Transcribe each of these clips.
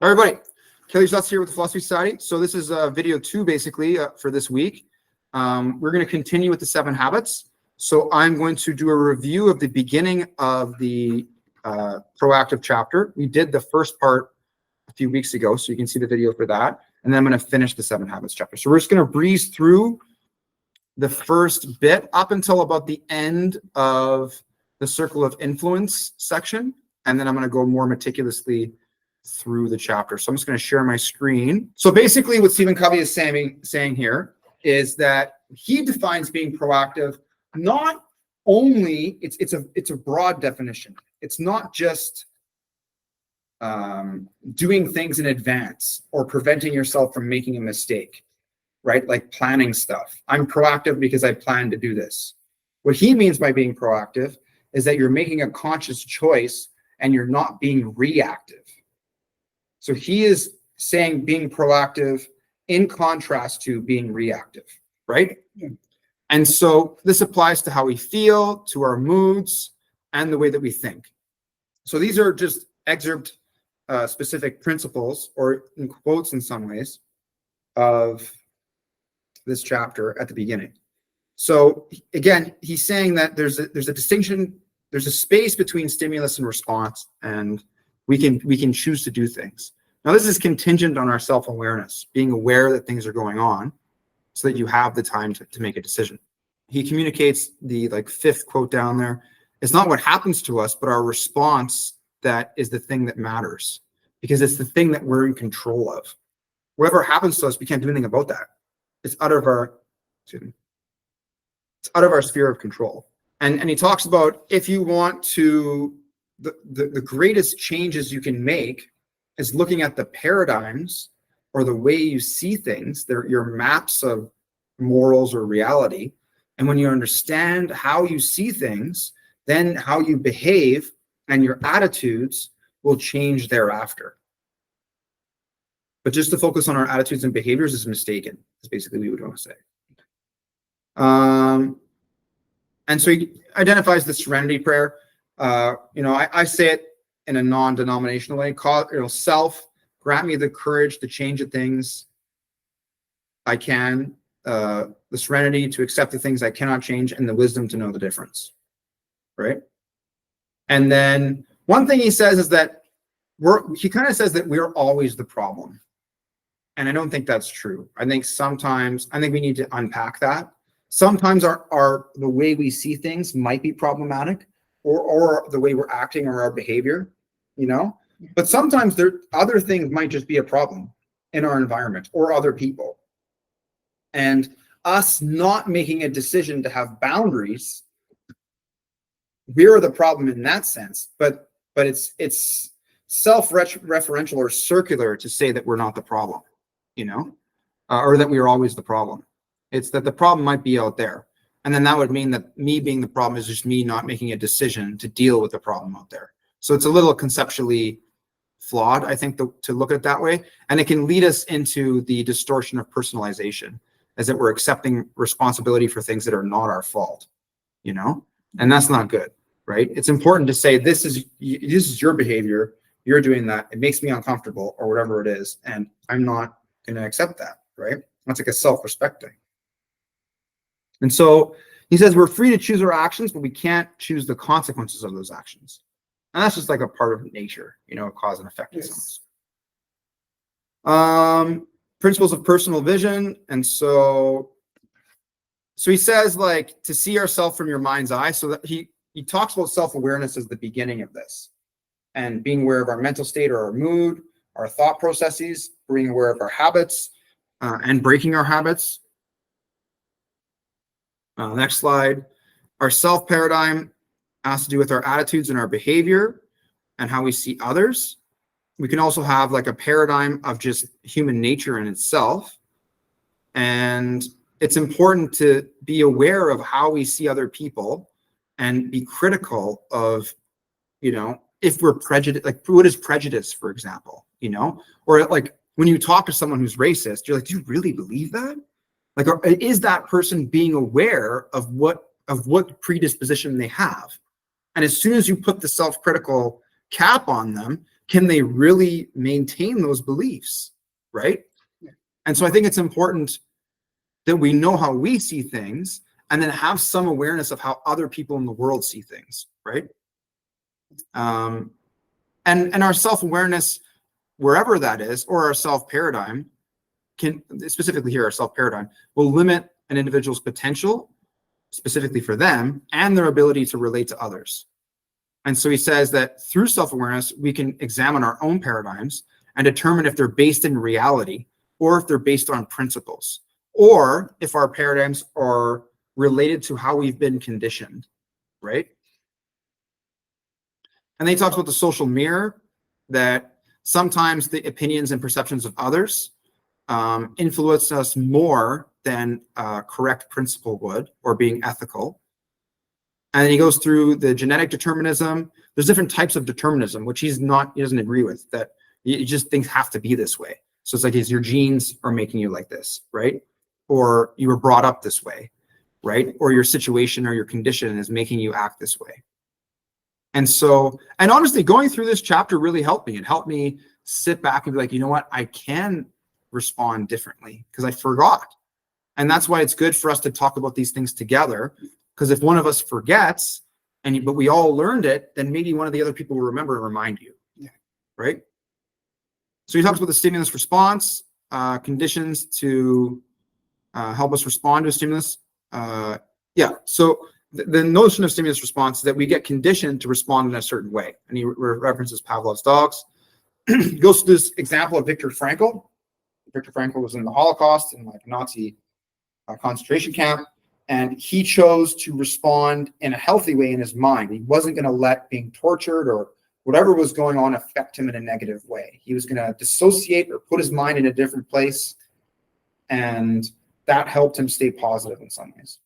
Everybody, Kelly Stutz here with the Philosophy Society. So this is video 2 basically for this week. We're going to continue with the 7 habits. So I'm going to do a review of the beginning of the proactive chapter. We did the first part a few weeks ago, so you can see the video for that. And then I'm going to finish the 7 habits chapter. So we're just going to breeze through the first bit up until about the end of the circle of influence section. And then I'm going to go more meticulously through the chapter. So I'm just going to share my screen. So basically what Stephen Covey is saying here is that he defines being proactive not only, it's a broad definition. It's not just doing things in advance or preventing yourself from making a mistake, right? Like planning stuff. I'm proactive because I plan to do this. What he means by being proactive is that you're making a conscious choice and you're not being reactive. So he is saying being proactive in contrast to being reactive, right? And so this applies to how we feel, to our moods, and the way that we think. So these are just excerpt specific principles, or in quotes in some ways, of this chapter at the beginning. So again, he's saying that there's a distinction, there's a space between stimulus and response, and we can choose to do things. Now, this is contingent on our self-awareness, being aware that things are going on so that you have the time to make a decision. He communicates the 5th quote down there. It's not what happens to us, but our response that is the thing that matters, because it's the thing that we're in control of. Whatever happens to us, we can't do anything about that. It's out of our sphere of control. And he talks about, if you want to, the greatest changes you can make is looking at the paradigms or the way you see things. They're your maps of morals or reality. And when you understand how you see things, then how you behave and your attitudes will change thereafter. But just to focus on our attitudes and behaviors is mistaken. That's basically what we would want to say. And so he identifies the serenity prayer. I say it in a non-denominational way. Self, grant me the courage to change the things I can, the serenity to accept the things I cannot change, and the wisdom to know the difference, right? And then one thing he says is that he kind of says that we're always the problem. And I don't think that's true. I think we need to unpack that. Sometimes the way we see things might be problematic, or the way we're acting or our behavior, but sometimes other things might just be a problem in our environment or other people. And us not making a decision to have boundaries, we're the problem in that sense, but it's self-referential or circular to say that we're not the problem, or that we are always the problem. It's that the problem might be out there. And then that would mean that me being the problem is just me not making a decision to deal with the problem out there. So it's a little conceptually flawed, I think, to look at it that way. And it can lead us into the distortion of personalization, as that we're accepting responsibility for things that are not our fault, and that's not good, right? It's important to say, this is your behavior. You're doing that. It makes me uncomfortable, or whatever it is. And I'm not going to accept that, right? That's like a self-respect thing. And so he says we're free to choose our actions, but we can't choose the consequences of those actions. And that's just like a part of nature, cause and effect. Yes. Principles of personal vision. And so he says, to see ourselves from your mind's eye. So that he talks about self-awareness as the beginning of this, and being aware of our mental state or our mood, our thought processes, being aware of our habits, and breaking our habits. Next slide. Our self paradigm has to do with our attitudes and our behavior and how we see others. We can also have a paradigm of just human nature in itself. And it's important to be aware of how we see other people and be critical of, if we're prejudiced, what is prejudice, for example, or when you talk to someone who's racist, you're like, do you really believe that? Is that person being aware of what predisposition they have? And as soon as you put the self-critical cap on them, can they really maintain those beliefs, right? And so I think it's important that we know how we see things and then have some awareness of how other people in the world see things, right? And our self-awareness, wherever that is, or our self-paradigm, can, specifically here, our self-paradigm, will limit an individual's potential, specifically for them, and their ability to relate to others. And so he says that through self-awareness, we can examine our own paradigms and determine if they're based in reality or if they're based on principles, or if our paradigms are related to how we've been conditioned, right? And then he talks about the social mirror, that sometimes the opinions and perceptions of others influence us more than correct principle would, or being ethical. And then he goes through the genetic determinism. There's different types of determinism, which he doesn't agree with, that you just things have to be this way. So it's like your genes are making you like this, right? Or you were brought up this way, right? Or your situation or your condition is making you act this way. And so, and honestly, going through this chapter really helped me. It helped me sit back and be like, you know what? I can respond differently because I forgot. And that's why it's good for us to talk about these things together. Because if one of us forgets, but we all learned it, then maybe one of the other people will remember and remind you, right? So he talks about the stimulus response, conditions to help us respond to a stimulus. So the notion of stimulus response is that we get conditioned to respond in a certain way. And he references Pavlov's dogs. Goes to this example of Viktor Frankl. Viktor Frankl was in the Holocaust in like Nazi concentration camp. And he chose to respond in a healthy way in his mind. He wasn't going to let being tortured or whatever was going on affect him in a negative way. He was going to dissociate or put his mind in a different place. And that helped him stay positive in some ways.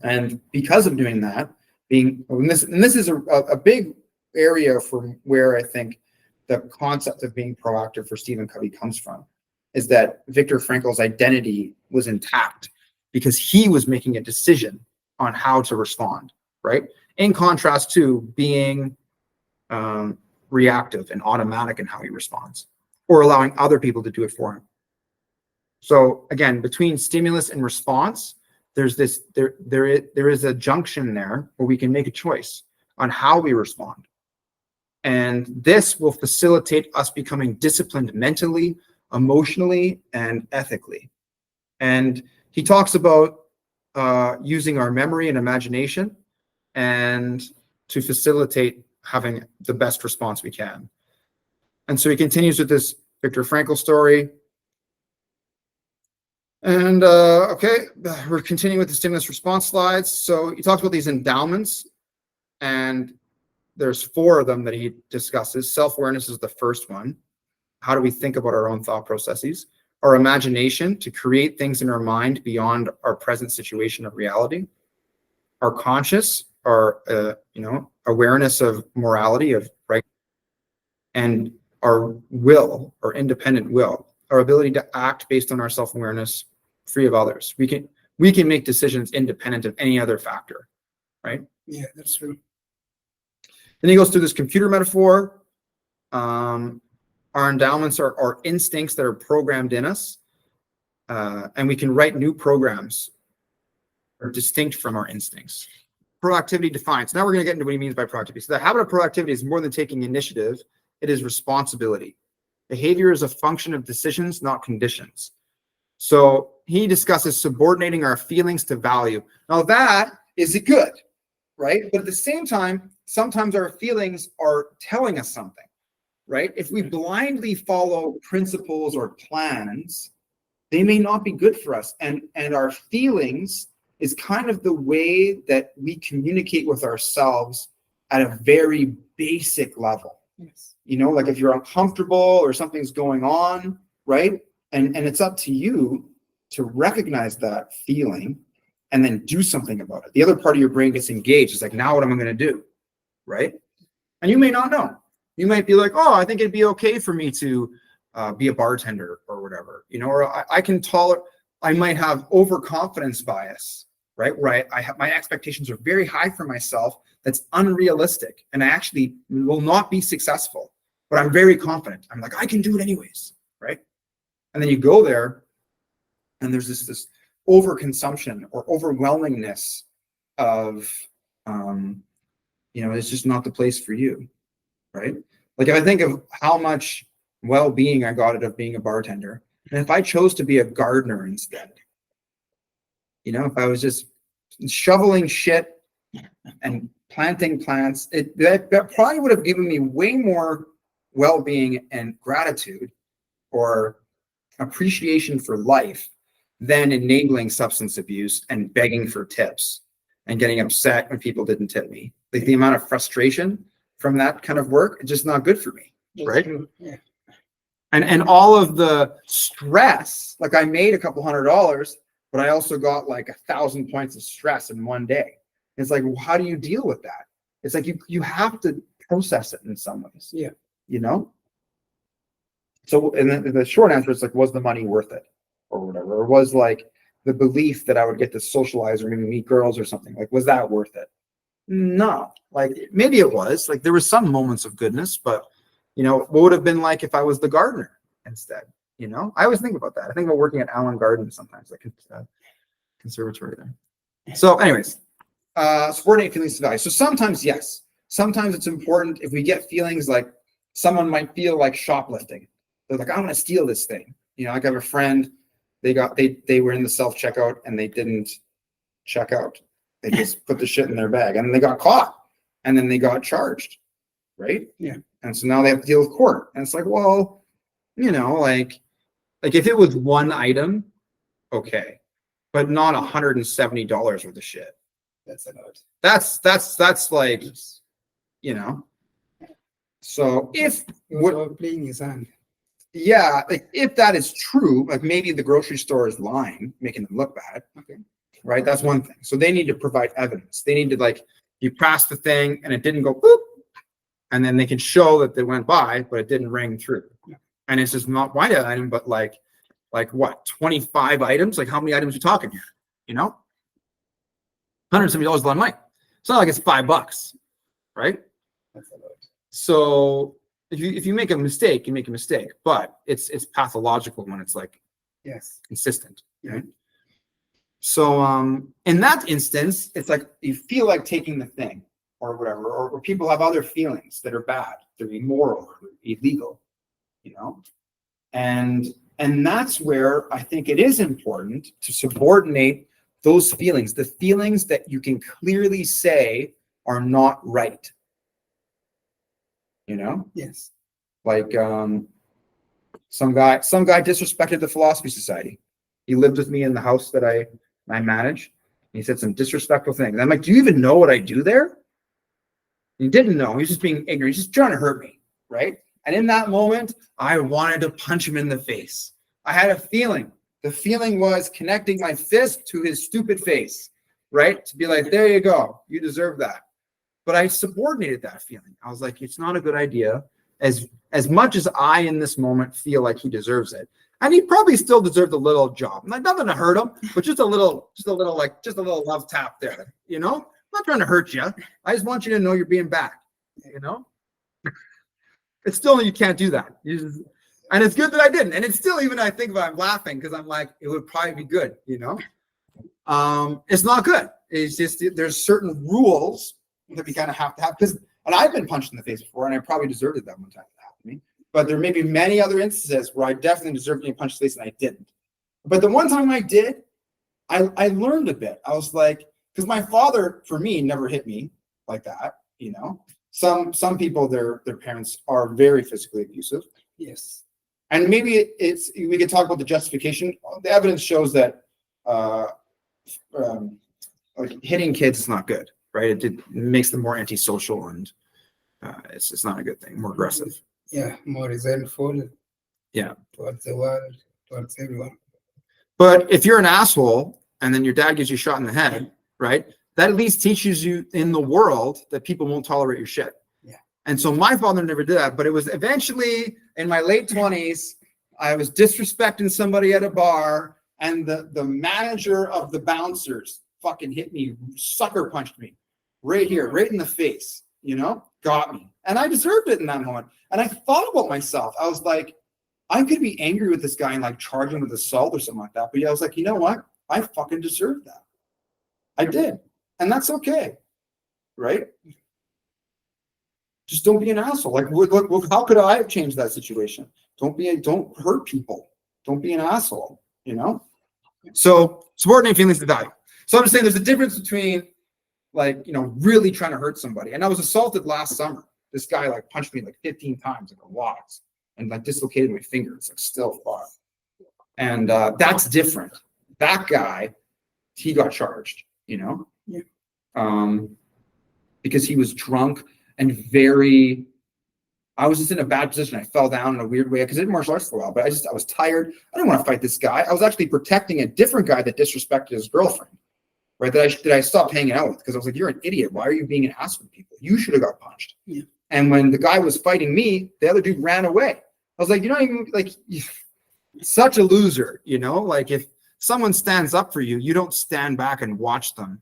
And because of doing that, this is a big area from where I think the concept of being proactive for Stephen Covey comes from, is that Viktor Frankl's identity was intact because he was making a decision on how to respond, right? In contrast to being reactive and automatic in how he responds, or allowing other people to do it for him. So again, between stimulus and response, there is a junction there where we can make a choice on how we respond. And this will facilitate us becoming disciplined mentally, emotionally, and ethically. And he talks about using our memory and imagination and to facilitate having the best response we can. And so he continues with this Viktor Frankl story. And okay, we're continuing with the stimulus response slides. So he talks about these endowments, and there's 4 of them that he discusses. Self-awareness is the first one. How do we think about our own thought processes? Our imagination, to create things in our mind beyond our present situation of reality. Our conscious, our awareness of morality, of right, and our will, our independent will, our ability to act based on our self-awareness, free of others. We can make decisions independent of any other factor, right? Yeah, that's true. Then he goes through this computer metaphor. Our endowments are instincts that are programmed in us, and we can write new programs that are distinct from our instincts. Proactivity defined. So now we're going to get into what he means by proactivity. So the habit of proactivity is more than taking initiative. It is responsibility. Behavior is a function of decisions, not conditions. So he discusses subordinating our feelings to value. Now that is good, right? But at the same time, sometimes our feelings are telling us something, right? If we blindly follow principles or plans, they may not be good for us. And our feelings is kind of the way that we communicate with ourselves at a very basic level. Yes. You know, like if you're uncomfortable or something's going on, right? And it's up to you to recognize that feeling and then do something about it. The other part of your brain gets engaged. It's like, now what am I going to do? Right? And you may not know. You might be like, oh, I think it'd be okay for me to be a bartender or whatever, you know, or I might have overconfidence bias, right? Where I have my expectations are very high for myself. That's unrealistic. And I actually will not be successful. but I'm very confident. I'm like, I can do it anyways, right? And then you go there, and there's this overconsumption or overwhelmingness of, it's just not the place for you, right? Like if I think of how much well-being I got out of being a bartender, and if I chose to be a gardener instead, if I was just shoveling shit and planting plants, that probably would have given me way more well-being and gratitude or appreciation for life than enabling substance abuse and begging for tips and getting upset when people didn't tip me. Like the amount of frustration from that kind of work, it's just not good for me, right? Yeah. And all of the stress, like I made a couple $100, but I also got like 1,000 points of stress in one day. It's like, well, how do you deal with that? It's like you have to process it in some ways. Yeah. So, and then the short answer is like, was the money worth it, or whatever, or was like the belief that I would get to socialize or maybe meet girls or something, like, was that worth it? No, like maybe it was. Like there were some moments of goodness, but what would have been like if I was the gardener instead? I always think about that. I think about working at Allen Gardens sometimes, like conservatory there. So, anyways, subordinate feelings to value. So sometimes, yes, sometimes it's important if we get feelings like someone might feel like shoplifting. They're like, I'm going to steal this thing. Like I have a friend, they were in the self-checkout and they didn't check out. They just put the shit in their bag and they got caught and then they got charged. Right? Yeah. And so now they have to deal with court. And it's like, well, like if it was one item, okay, but not $170 worth of shit. That's a lot. That's like, so if what playing his hand. Yeah, like if that is true, like maybe the grocery store is lying, making them look bad. Okay. Right? That's one thing. So they need to provide evidence. They need to you passed the thing and it didn't go boop. And then they can show that they went by, but it didn't ring through. Yeah. And it's just not one item, but like what, 25 items? Like how many items are you talking here? $170 is a lot of money. It's not like it's $5, right? That's a lot. So if you make a mistake, you make a mistake, but it's pathological when it's like consistent. Right? So in that instance, it's like you feel like taking the thing or whatever, or people have other feelings that are bad, they're immoral, or illegal, and that's where I think it is important to subordinate those feelings, the feelings that you can clearly say are not right. Yes. Like some guy disrespected the Philosophy Society. He lived with me in the house that I manage. He said some disrespectful things. And I'm like, do you even know what I do there? He didn't know. He was just being ignorant. He's just trying to hurt me, right? And in that moment, I wanted to punch him in the face. I had a feeling. The feeling was connecting my fist to his stupid face, right? To be like, there you go. You deserve that. But I subordinated that feeling. I was like, it's not a good idea. As much as I, in this moment, feel like he deserves it. And he probably still deserved a little job. Like nothing to hurt him, but just a little love tap there. I'm not trying to hurt you. I just want you to know you're being bad. It's still, you can't do that. And it's good that I didn't. And it's still, even I think about, I'm laughing because I'm like, it would probably be good. It's not good. It's just there's certain rules that we kind of have to have. And I've been punched in the face before, and I probably deserved it that one time that happened to me. But there may be many other instances where I definitely deserved being punched in the face and I didn't. But the one time I did, I learned a bit. I was like, because my father, for me, never hit me like that. Some people, their parents are very physically abusive. Yes. And maybe we could talk about the justification. The evidence shows that hitting kids is not good, right? It makes them more antisocial and it's not a good thing, more aggressive. Yeah, more resentful. Yeah. Towards the world, towards everyone. But if you're an asshole and then your dad gives you a shot in the head, right? That at least teaches you in the world that people won't tolerate your shit. Yeah. And so my father never did that, but it was eventually in my late 20s, I was disrespecting somebody at a bar and the manager of the bouncers fucking hit me, sucker punched me right here, right in the face, got me. And I deserved it in that moment. And I thought about myself. I was like, I could be angry with this guy and like charge him with assault or something like that. But yeah, I was like, you know what? I fucking deserved that. I did. And that's okay. Right? Just don't be an asshole. Like, look, how could I have changed that situation? Don't hurt people. Don't be an asshole, you know? So subordinate feelings to value. So I'm just saying there's a difference between like, you know, really trying to hurt somebody. And I was assaulted last summer. This guy like punched me like 15 times, like a lot, and like dislocated my finger. It's like still far. And that's different. That guy, he got charged, you know? Yeah. Because he was drunk and I was just in a bad position. I fell down in a weird way because I did martial arts for a while, but I was tired. I didn't want to fight this guy. I was actually protecting a different guy that disrespected his girlfriend, right? That I stopped hanging out with because I was like, you're an idiot. Why are you being an ass with people? You should have got punched. Yeah. And when the guy was fighting me, the other dude ran away. I was like, you're not even like such a loser, you know? Like if someone stands up for you, you don't stand back and watch them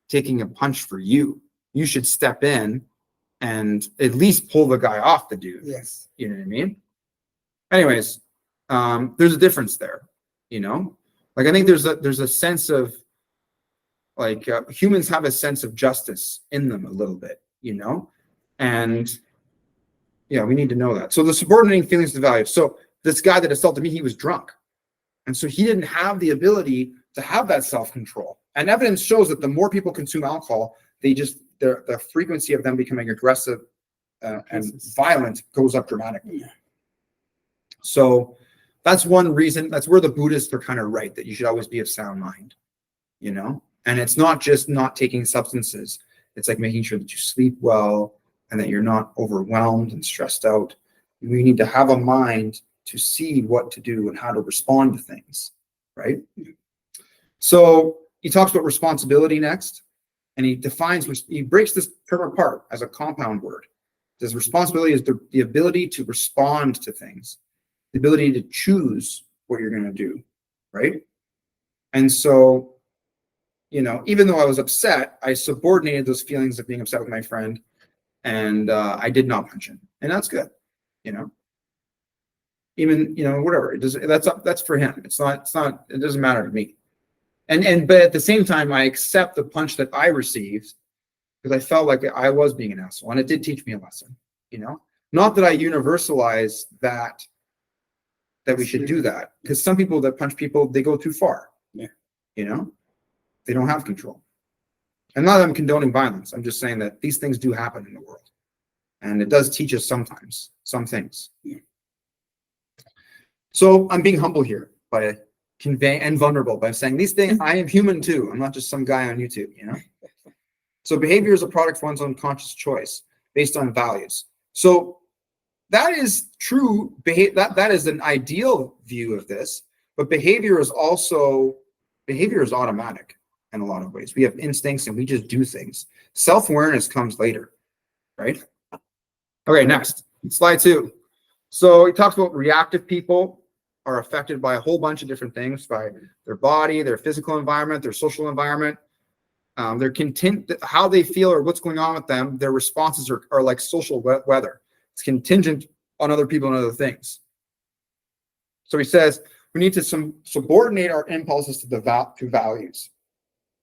taking a punch for you. You should step in and at least pull the guy off the dude. Yes. You know what I mean? Anyways, there's a difference there, you know? Like I think there's a sense of like humans have a sense of justice in them a little bit, you know? And yeah, we need to know that. So the subordinating feelings to value. So this guy that assaulted me, he was drunk. And so he didn't have the ability to have that self-control. And evidence shows that the more people consume alcohol, the frequency of them becoming aggressive and violent goes up dramatically. So that's one reason. That's where the Buddhists are kind of right, that you should always be of sound mind, you know? And it's not just not taking substances. It's like making sure that you sleep well and that you're not overwhelmed and stressed out. We need to have a mind to see what to do and how to respond to things, right? So he talks about responsibility next. And he breaks this term apart as a compound word. This responsibility is the ability to respond to things, the ability to choose what you're going to do, right? And so, you know, even though I was upset, I subordinated those feelings of being upset with my friend, and I did not punch him, and that's good, you know. Even, you know, whatever it does, that's for him. It doesn't matter to me. But at the same time, I accept the punch that I received because I felt like I was being an asshole, and it did teach me a lesson, you know. Not that I universalize that we should do that, because some people that punch people, they go too far. Yeah. You know, they don't have control. And not that I'm condoning violence. I'm just saying that these things do happen in the world, and it does teach us sometimes some things. Yeah. So I'm being humble here by convey and vulnerable by saying these things. I am human too. I'm not just some guy on YouTube, you know. So behavior is a product of one's own conscious choice based on values. So that is true. That is an ideal view of this, but behavior is automatic in a lot of ways. We have instincts and we just do things. Self-awareness comes later, right? Okay, next, slide 2. So he talks about reactive people are affected by a whole bunch of different things, by their body, their physical environment, their social environment, their content, how they feel or what's going on with them. Their responses are like social weather. It's contingent on other people and other things. So he says we need to subordinate our impulses to values.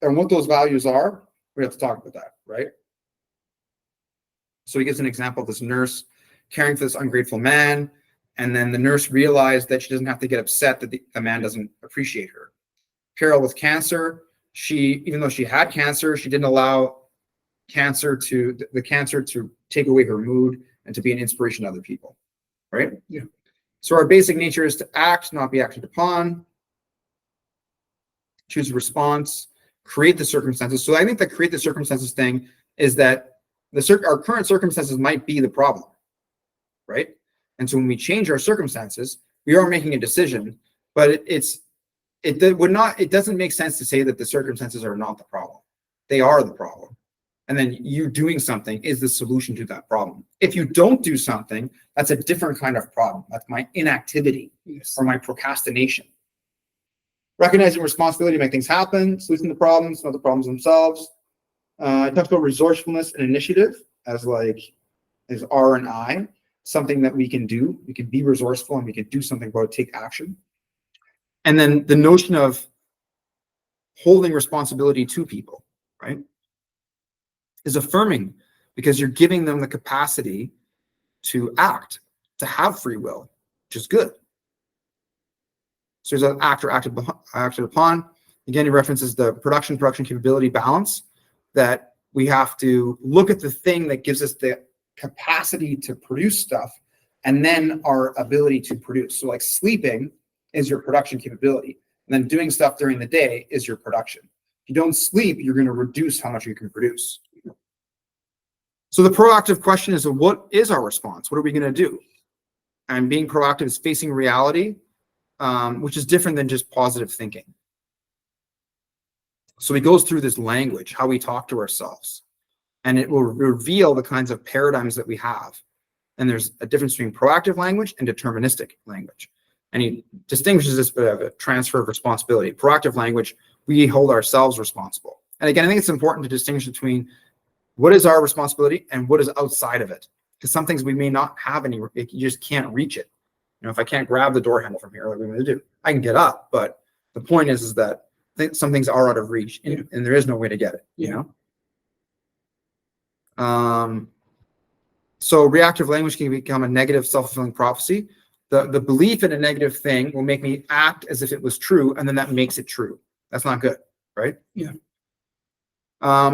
And what those values are, we have to talk about that, right? So he gives an example of this nurse caring for this ungrateful man. And then the nurse realized that she doesn't have to get upset that the man doesn't appreciate her. Carol with cancer, even though she had cancer, she didn't allow the cancer to take away her mood and to be an inspiration to other people, right? Yeah. So our basic nature is to act, not be acted upon. Choose a response, create the circumstances. So I think the create the circumstances thing is that our current circumstances might be the problem, right? And so when we change our circumstances, we are making a decision, but it doesn't make sense to say that the circumstances are not the problem. They are the problem. And then you doing something is the solution to that problem. If you don't do something, that's a different kind of problem. That's my inactivity or my procrastination. Recognizing responsibility to make things happen, solution to problems, not the problems themselves. I talked about resourcefulness and initiative as like is R and I, something that we can do. We can be resourceful and we can do something about it, take action. And then the notion of holding responsibility to people, right, is affirming, because you're giving them the capacity to act, to have free will, which is good. So there's an actor acted upon. Again, he references the production capability balance, that we have to look at the thing that gives us the capacity to produce stuff, and then our ability to produce. So like sleeping is your production capability, and then doing stuff during the day is your production. If you don't sleep, you're going to reduce how much you can produce. So the proactive question is, what is our response? What are we going to do? And being proactive is facing reality, which is different than just positive thinking. So he goes through this language, how we talk to ourselves, and it will reveal the kinds of paradigms that we have. And there's a difference between proactive language and deterministic language. And he distinguishes this by a transfer of responsibility. Proactive language, we hold ourselves responsible. And again, I think it's important to distinguish between what is our responsibility and what is outside of it. Because some things we may not have any, you just can't reach it. You know, if I can't grab the door handle from here, like we're going to do, I can get up. But the point is that some things are out of reach, and there is no way to get it, you know? So reactive language can become a negative self-fulfilling prophecy. The belief in a negative thing will make me act as if it was true, and then that makes it true. That's not good, right? Yeah.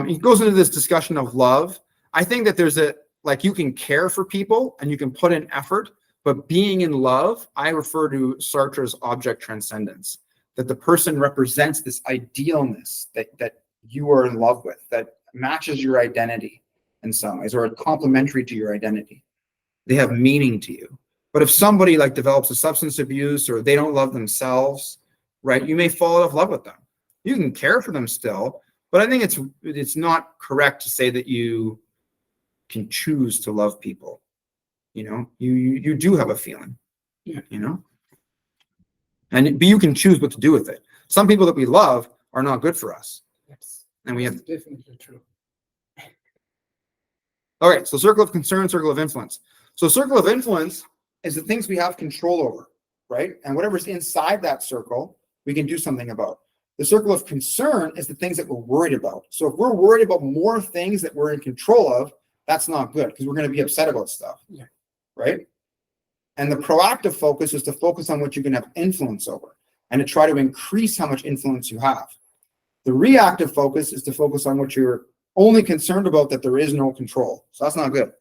He goes into this discussion of love. I think that there's like you can care for people and you can put in effort, but being in love, I refer to Sartre's object transcendence, that the person represents this idealness that you are in love with, that matches your identity in some ways, or complementary to your identity. They have meaning to you. But if somebody like develops a substance abuse, or they don't love themselves, right, you may fall out of love with them. You can care for them still, but I think it's not correct to say that you can choose to love people. You know, you do have a feeling, you know, but you can choose what to do with it. Some people that we love are not good for us. Yes. And we have Definitely true. Okay, so circle of concern, circle of influence. So circle of influence is the things we have control over, right? And whatever's inside that circle, we can do something about. The circle of concern is the things that we're worried about. So if we're worried about more things that we're in control of, that's not good, because we're going to be upset about stuff, right? And the proactive focus is to focus on what you can have influence over and to try to increase how much influence you have. The reactive focus is to focus on what you're only concerned about, that there is no control. So that's not good.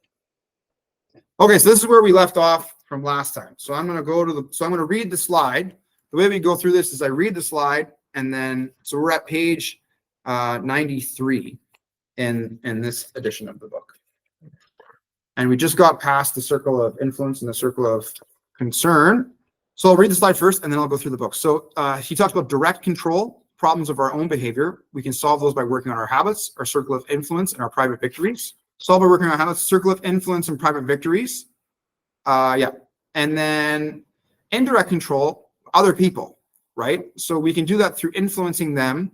Okay, so this is where we left off from last time. So I'm going to go to I'm going to read the slide. The way we go through this is I read the slide, and then, so we're at page 93 in this edition of the book. And we just got past the circle of influence and the circle of concern. So I'll read the slide first, and then I'll go through the book. So he talks about direct control, problems of our own behavior. We can solve those by working on our habits, our circle of influence, and our private victories. Solve by working on habits, circle of influence, and private victories. And then indirect control, other people, right? So we can do that through influencing them,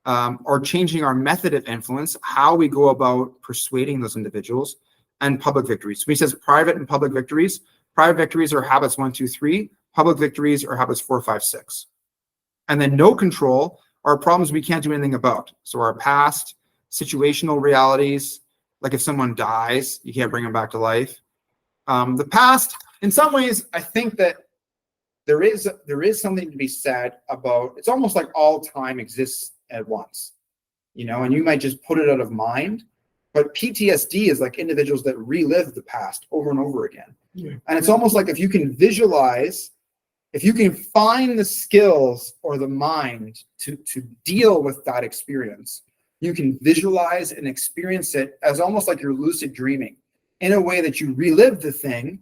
or changing our method of influence, how we go about persuading those individuals, and public victories. So he says private and public victories. Private victories are habits 1, 2, 3. Public victories are habits 4, 5, 6. And then no control are problems we can't do anything about. So our past, situational realities, like if someone dies, you can't bring them back to life. The past, in some ways, I think that there is something to be said about, it's almost like all time exists at once, you know, and you might just put it out of mind. But PTSD is like individuals that relive the past over and over again. And it's almost like if you can visualize, if you can find the skills or the mind to deal with that experience, you can visualize and experience it as almost like you're lucid dreaming, in a way that you relive the thing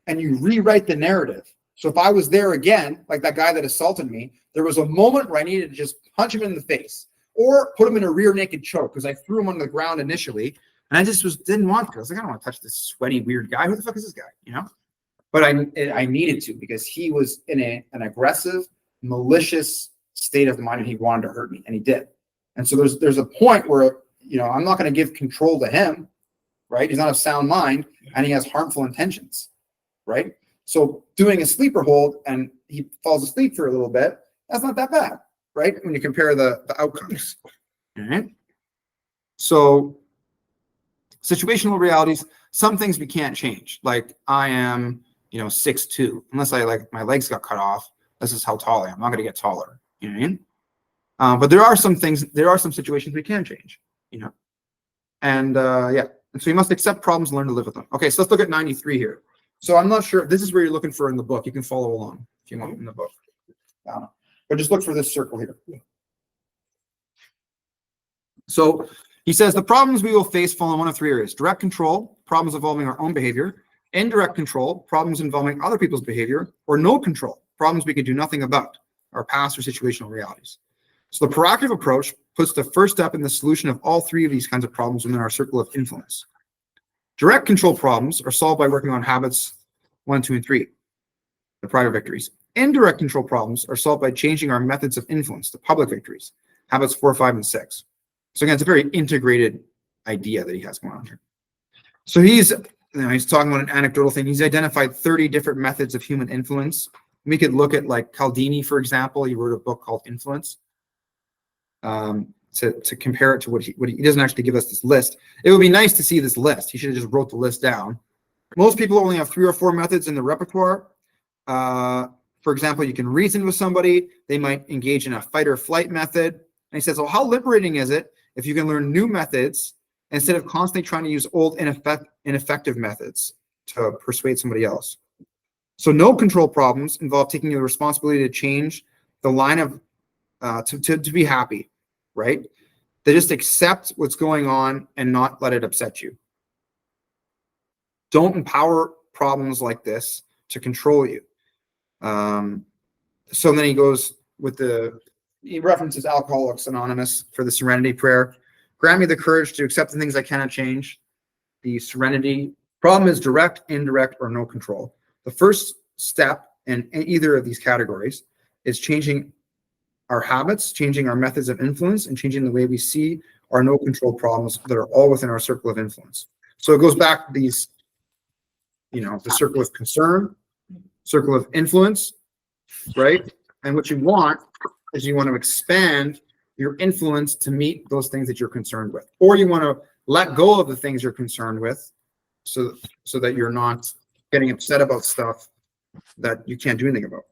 and you rewrite the narrative. So if I was there again, like that guy that assaulted me, there was a moment where I needed to just punch him in the face or put him in a rear naked choke, because I threw him on the ground initially and I just didn't want to. I was like, I don't want to touch this sweaty, weird guy. Who the fuck is this guy? You know? But I needed to, because he was in an aggressive, malicious state of mind and he wanted to hurt me, and he did. And so there's a point where, you know, I'm not going to give control to him. right? He's not of sound mind and he has harmful intentions, right? So doing a sleeper hold and he falls asleep for a little bit, that's not that bad, right? When you compare the outcomes. All right. So situational realities, some things we can't change. Like I am, 6'2", unless my legs got cut off. This is how tall I am. I'm not going to get taller. You know what I mean? But there are some situations we can change, and yeah. And so you must accept problems and learn to live with them. Okay, so let's look at 93 here. So I'm not sure, this is where you're looking for in the book. You can follow along if you want in the book. But just look for this circle here. So he says the problems we will face fall in one of three areas: direct control, problems involving our own behavior; indirect control, problems involving other people's behavior; or no control, problems we can do nothing about, our past or situational realities. So the proactive approach puts the first step in the solution of all three of these kinds of problems within our circle of influence. Direct control problems are solved by working on habits 1, 2, and 3, the private victories. Indirect control problems are solved by changing our methods of influence, the public victories, habits 4, 5, and 6. So again, it's a very integrated idea that he has going on here. So he's talking about an anecdotal thing. He's identified 30 different methods of human influence. We could look at like Cialdini, for example. He wrote a book called Influence. To compare it to what he doesn't actually give us this list. It would be nice to see this list. He should have just wrote the list down. Most people only have 3 or 4 methods in the repertoire. For example, you can reason with somebody. They might engage in a fight or flight method. And he says, well, how liberating is it if you can learn new methods instead of constantly trying to use old ineffective methods to persuade somebody else? So no control problems involve taking the responsibility to change the line of to be happy, right? They just accept what's going on and not let it upset you. Don't empower problems like this to control you. So then he goes with he references Alcoholics Anonymous for the serenity prayer. Grant me the courage to accept the things I cannot change. The serenity problem is direct, indirect, or no control. The first step in either of these categories is changing our habits, changing our methods of influence, and changing the way we see our no control problems that are all within our circle of influence. So it goes back to these, the circle of concern, circle of influence, right? And what you want is you want to expand your influence to meet those things that you're concerned with, or you want to let go of the things you're concerned with so that you're not getting upset about stuff that you can't do anything about.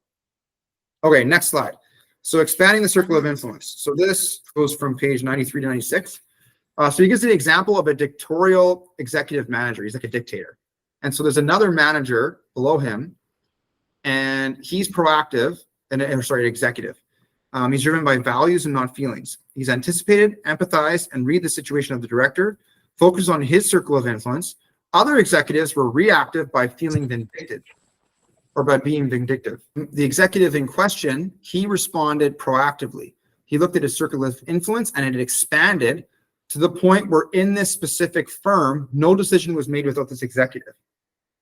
Okay, next slide. So expanding the circle of influence. So this goes from page 93 to 96. So he gives the example of a dictatorial executive manager. He's like a dictator. And so there's another manager below him, and he's proactive, executive. He's driven by values and not feelings. He's anticipated, empathized, and read the situation of the director, focused on his circle of influence. Other executives were reactive by feeling vindictive, or by being vindictive. The executive in question, he responded proactively. He looked at his circle of influence and it expanded to the point where in this specific firm, no decision was made without this executive.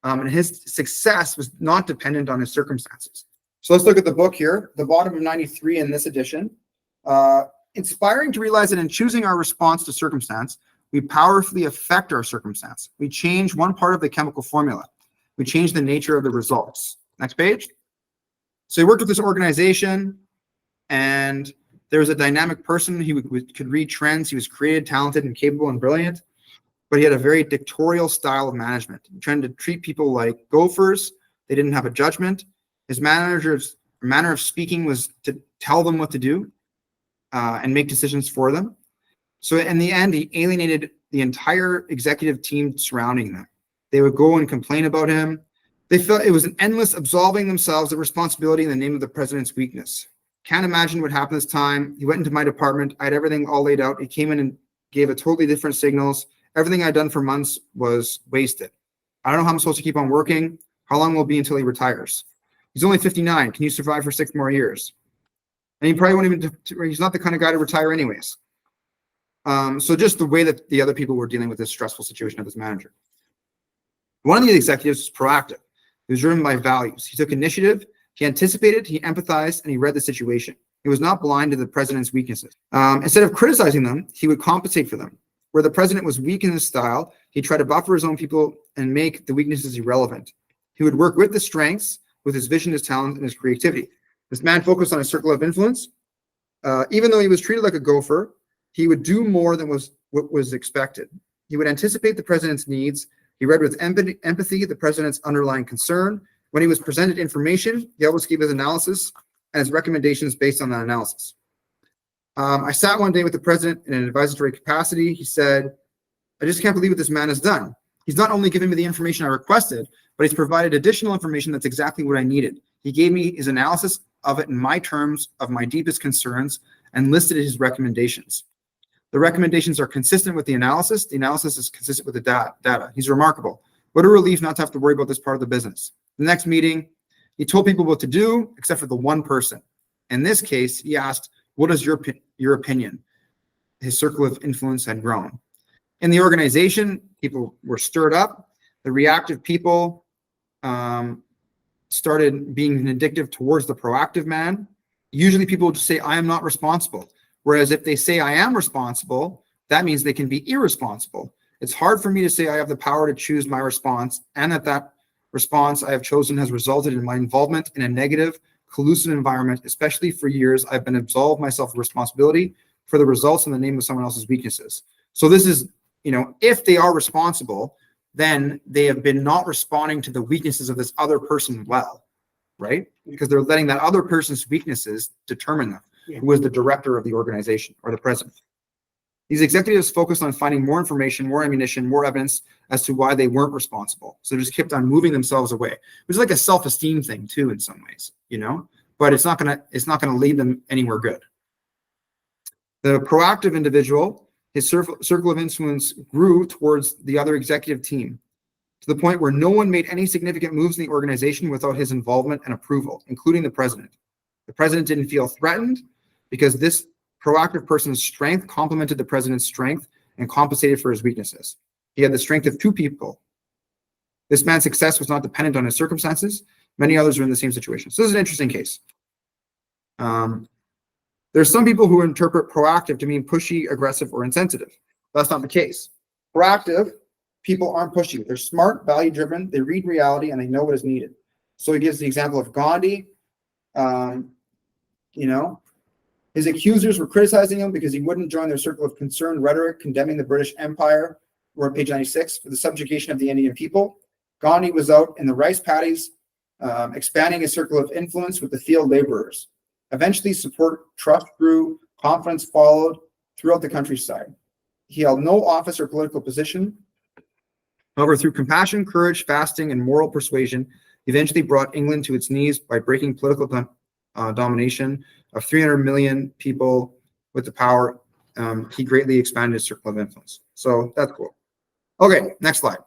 And his success was not dependent on his circumstances. So let's look at the book here, the bottom of 93 in this edition. Inspiring to realize that in choosing our response to circumstance, we powerfully affect our circumstance. We change one part of the chemical formula. We change the nature of the results. Next page. So he worked with this organization, and there was a dynamic person. He could read trends. He was creative, talented, and capable and brilliant, but he had a very dictatorial style of management. He tried to treat people like gophers. They didn't have a judgment. His manner of speaking was to tell them what to do and make decisions for them. So in the end, he alienated the entire executive team surrounding them. They would go and complain about him. They felt it was an endless absolving themselves of responsibility in the name of the president's weakness. Can't imagine what happened this time. He went into my department. I had everything all laid out. He came in and gave a totally different signals. Everything I'd done for months was wasted. I don't know how I'm supposed to keep on working. How long will it be until he retires? He's only 59. Can you survive for 6 more years? And he probably won't even, he's not the kind of guy to retire anyways. So just the way that the other people were dealing with this stressful situation of this manager. One of the executives was proactive. He was driven by values. He took initiative, he anticipated, he empathized, and he read the situation. He was not blind to the president's weaknesses. Instead of criticizing them, he would compensate for them Where the president was weak in his style, he tried to buffer his own people and make the weaknesses irrelevant. He would work with the strengths, with his vision, his talent, and his creativity. This man focused on a circle of influence. Even though he was treated like a gopher, he would do more than what was expected. He would anticipate the president's needs. He read with empathy the president's underlying concern. When he was presented information, he always gave his analysis and his recommendations based on that analysis. I sat one day with the president in an advisory capacity. He said, "I just can't believe what this man has done. He's not only given me the information I requested, but he's provided additional information that's exactly what I needed. He gave me his analysis of it in my terms of my deepest concerns and listed his recommendations. The recommendations are consistent with the analysis. The analysis is consistent with the data. He's remarkable. What a relief not to have to worry about this part of the business." The next meeting, he told people what to do, except for the one person. In this case, he asked, "What is your opinion?" His circle of influence had grown. In the organization, people were stirred up. The reactive people started being vindictive towards the proactive man. Usually people would just say, "I am not responsible." Whereas if they say, "I am responsible," that means they can be irresponsible. It's hard for me to say I have the power to choose my response, and that response I have chosen has resulted in my involvement in a negative, collusive environment. Especially for years, I've been absolved myself of responsibility for the results in the name of someone else's weaknesses. So this is, if they are responsible, then they have been not responding to the weaknesses of this other person well, right? Because they're letting that other person's weaknesses determine them, who is the director of the organization or the president. These executives focused on finding more information, more ammunition, more evidence as to why they weren't responsible. So they just kept on moving themselves away. It was like a self-esteem thing too, in some ways, but it's not gonna lead them anywhere good. The proactive individual, his circle of influence grew towards the other executive team to the point where no one made any significant moves in the organization without his involvement and approval, including the president. The president didn't feel threatened because this proactive person's strength complemented the president's strength and compensated for his weaknesses. He had the strength of two people. This man's success was not dependent on his circumstances. Many others are in the same situation. So this is an interesting case. There's some people who interpret proactive to mean pushy, aggressive, or insensitive. That's not the case. Proactive people aren't pushy. They're smart, value-driven. They read reality and they know what is needed. So he gives the example of Gandhi. His accusers were criticizing him because he wouldn't join their circle of concern rhetoric, condemning the British Empire. We're on page 96 for the subjugation of the Indian people. Gandhi was out in the rice paddies, expanding his circle of influence with the field laborers. Eventually, trust grew, confidence followed throughout the countryside. He held no office or political position. However, through compassion, courage, fasting, and moral persuasion, he eventually brought England to its knees by breaking political domination of 300 million people with the power. He greatly expanded his circle of influence. So that's cool. Okay, next slide.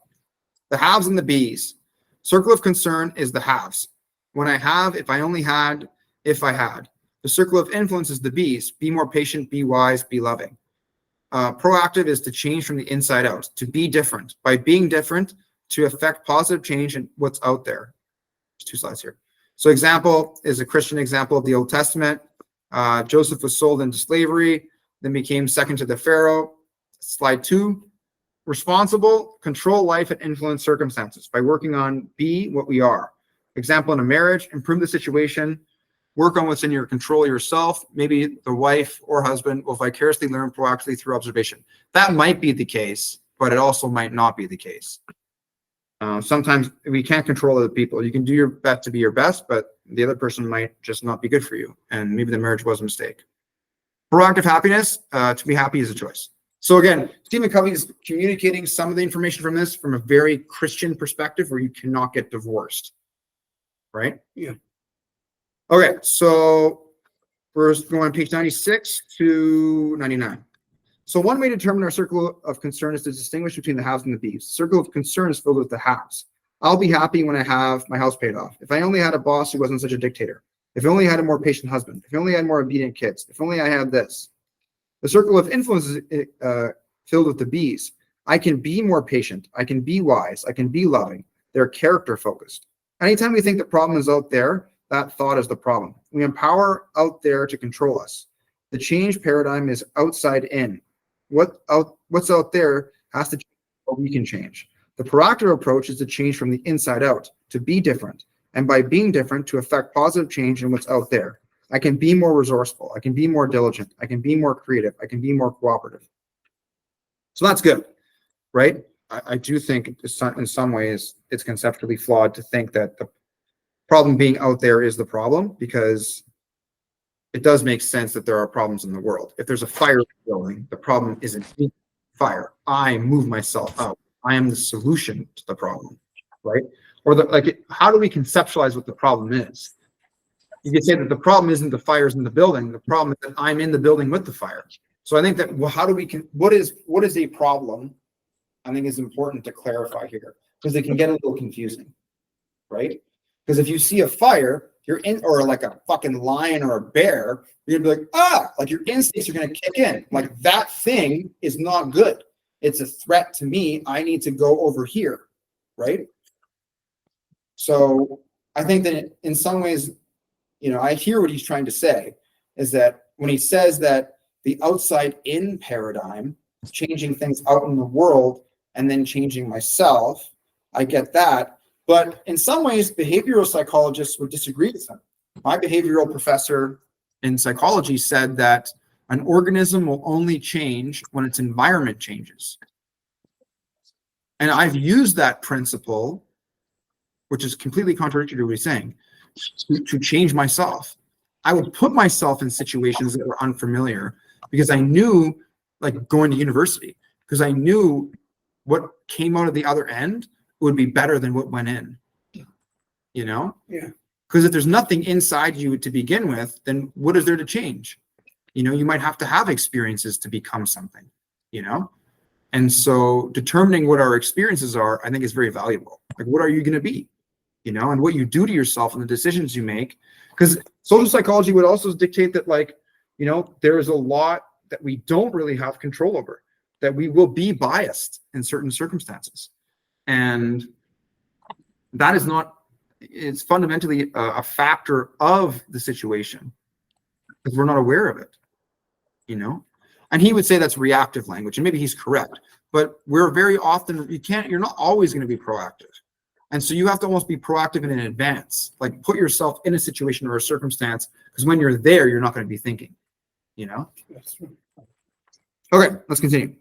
The haves and the bees. Circle of concern is the haves. When I have, if I only had, if I had. The circle of influence is the bees. Be more patient, be wise, be loving. Proactive is to change from the inside out, to be different. By being different, to affect positive change in what's out there. There's 2 slides here. So example is a Christian example of the Old Testament. Joseph was sold into slavery, then became second to the Pharaoh. Slide 2. Responsible, control life and influence circumstances by working on be what we are. Example in a marriage, improve the situation, work on what's in your control yourself. Maybe the wife or husband will vicariously learn proactively through observation. That might be the case, but it also might not be the case. Sometimes we can't control other people. You can do your best to be your best, but the other person might just not be good for you. And maybe the marriage was a mistake. Proactive happiness, to be happy is a choice. So again, Stephen Covey is communicating some of the information from this from a very Christian perspective where you cannot get divorced, right? Yeah. Okay, so we're going on page 96 to 99. So one way to determine our circle of concern is to distinguish between the haves and the bees. Circle of concern is filled with the haves. I'll be happy when I have my house paid off. If I only had a boss who wasn't such a dictator. If I only had a more patient husband. If I only had more obedient kids. If only I had this. The circle of influence is filled with the bees. I can be more patient. I can be wise. I can be loving. They're character focused. Anytime we think the problem is out there, that thought is the problem. We empower out there to control us. The change paradigm is outside in. What what's out there has to change what we can change. The proactive approach is to change from the inside out, to be different. And by being different, to affect positive change in what's out there. I can be more resourceful. I can be more diligent. I can be more creative. I can be more cooperative. So that's good, right? I do think in some ways it's conceptually flawed to think that the problem being out there is the problem, because it does make sense that there are problems in the world. If there's a fire in the building, the problem isn't fire. I move myself out. I am the solution to the problem, right? Or how do we conceptualize what the problem is? You could say that the problem isn't the fires in the building. The problem is that I'm in the building with the fire. So I think that, well, how do we what is a problem? I think is important to clarify here, because it can get a little confusing, right? Because if you see a fire, you're in, or like a fucking lion or a bear, you're gonna be like, like your instincts are gonna kick in. Like that thing is not good. It's a threat to me. I need to go over here, right? So I think that in some ways, I hear what he's trying to say, is that when he says that the outside in paradigm, changing things out in the world and then changing myself, I get that. But in some ways, behavioral psychologists would disagree with him. My behavioral professor in psychology said that an organism will only change when its environment changes. And I've used that principle, which is completely contradictory to what he's saying, to change myself. I would put myself in situations that were unfamiliar because I knew, like going to university, because I knew what came out of the other end would be better than what went in. Yeah. Because if there's nothing inside you to begin with, then what is there to change? You might have to have experiences to become something, And so determining what our experiences are, I think is very valuable. Like, what are you going to be? And what you do to yourself and the decisions you make. Because social psychology would also dictate that, there is a lot that we don't really have control over, that we will be biased in certain circumstances. And that is not, it's fundamentally a factor of the situation, because we're not aware of it, And he would say that's reactive language, and maybe he's correct, but we're very often, you're not always going to be proactive. And so you have to almost be proactive in advance, like put yourself in a situation or a circumstance, because when you're there, you're not going to be thinking, Okay, let's continue.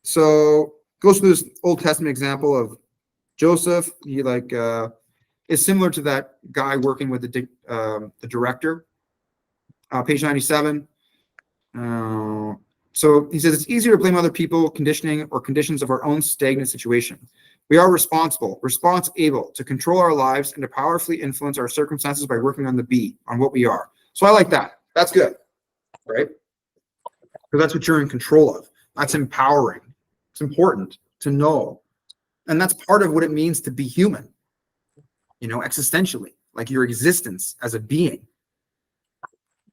So goes through this Old Testament example of Joseph. He is similar to that guy working with the director. Page 97. So he says, it's easier to blame other people, conditioning, or conditions of our own stagnant situation. We are responsible to control our lives and to powerfully influence our circumstances by working on on what we are. So I like that. That's good, right? Because that's what you're in control of. That's empowering. It's important to know. And that's part of what it means to be human, existentially, like your existence as a being.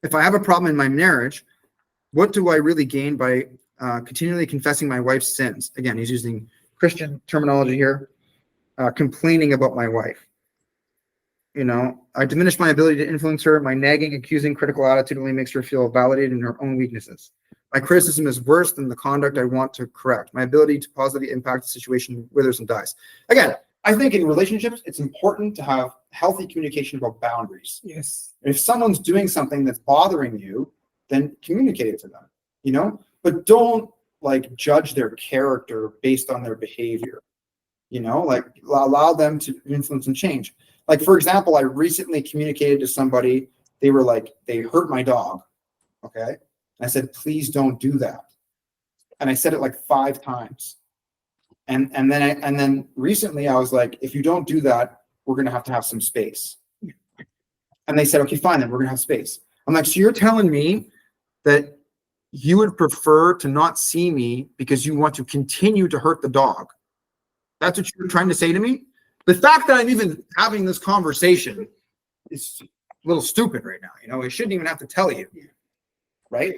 If I have a problem in my marriage, what do I really gain by continually confessing my wife's sins? Again, he's using Christian terminology here, complaining about my wife. I diminish my ability to influence her. My nagging, accusing, critical attitude only makes her feel validated in her own weaknesses. My criticism is worse than the conduct I want to correct. My ability to positively impact the situation withers and dies. Again, I think in relationships, it's important to have healthy communication about boundaries. Yes. If someone's doing something that's bothering you, then communicate it to them, but don't judge their character based on their behavior, allow them to influence and change. For example, I recently communicated to somebody, they hurt my dog. Okay. I said, please don't do that. And I said it 5 times. And then recently I was like, if you don't do that, we're going to have some space. And they said, okay, fine, then we're going to have space. I'm like, so you're telling me that you would prefer to not see me because you want to continue to hurt the dog? That's what you're trying to say to me? The fact that I'm even having this conversation is a little stupid right now. I shouldn't even have to tell you. Right?